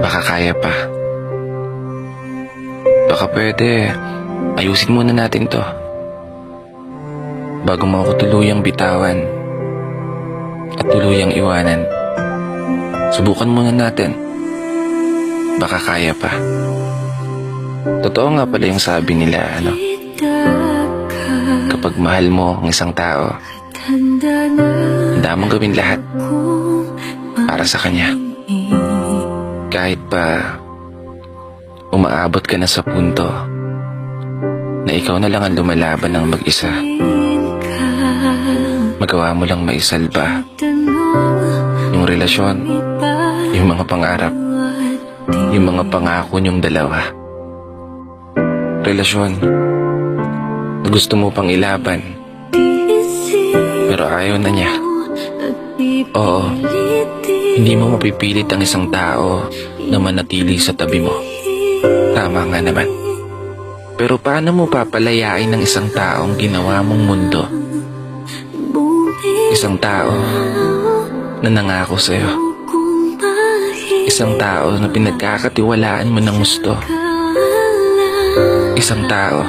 Baka kaya pa. Baka pwede, ayusin muna natin to. Bago mo ako tuluyang bitawan at tuluyang iwanan. Subukan muna natin. Baka kaya pa. Totoo nga pala yung sabi nila, kapag mahal mo ang isang tao, handa mong gawin lahat para sa kanya. Kahit pa umaabot ka na sa punto na ikaw na lang ang lumalaban ng mag-isa, magawa mo lang maisalba yung relasyon, yung mga pangarap, yung mga pangako niyong dalawa. Relasyon na gusto mo pang ilaban, pero ayaw na niya. Oo, hindi mo mapipilit ang isang tao na manatili sa tabi mo. Tama nga naman. Pero paano mo papalayain ng isang taong ginawa mong mundo? Isang tao na nangako sa'yo. Isang tao na pinagkakatiwalaan mo ng gusto. Isang tao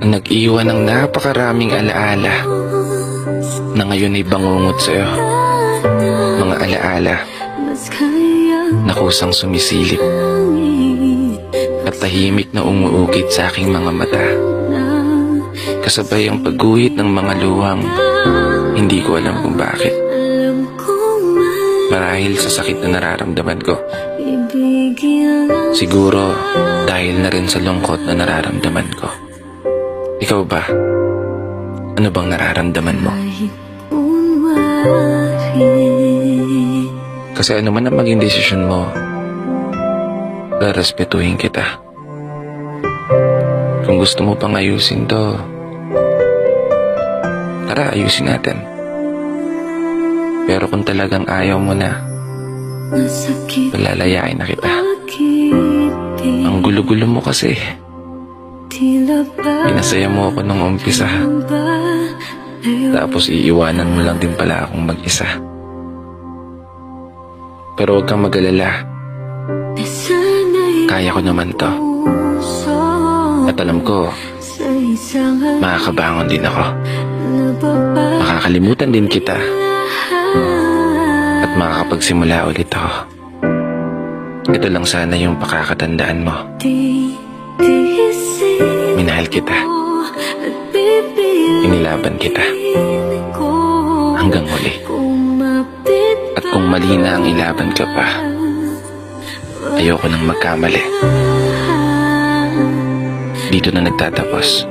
na nag-iwan ng napakaraming alaala na ngayon ay bangungot sa'yo. Mga alaala na kusang sumisilip at tahimik na umuukit sa aking mga mata, kasabay ang pagguhit ng mga luwang hindi ko alam kung bakit. Marahil sa sakit na nararamdaman ko. Siguro dahil na rin sa lungkot na nararamdaman ko. Ikaw ba? Ano bang nararamdaman mo? Kasi ano man ang maging desisyon mo, respetuhin kita. Kung gusto mo pang ayusin to, tara, ayusin natin. Pero kung talagang ayaw mo na, palalayain na kita. Ang gulo-gulo mo kasi. Pinasaya mo ako nung umpisa, tapos iiwanan mo lang din pala akong mag-isa. Pero huwag kang mag-alala. Kaya ko naman to. At alam ko, makakabangon din ako. Makakalimutan din kita. At makakapagsimula ulit ako. Ito lang sana yung pakakatandaan mo. Minahal kita. Inilaban kita. Hanggang huli. At kung mali na ang ilaban ka pa, ayoko nang magkamali. Dito na nagtatapos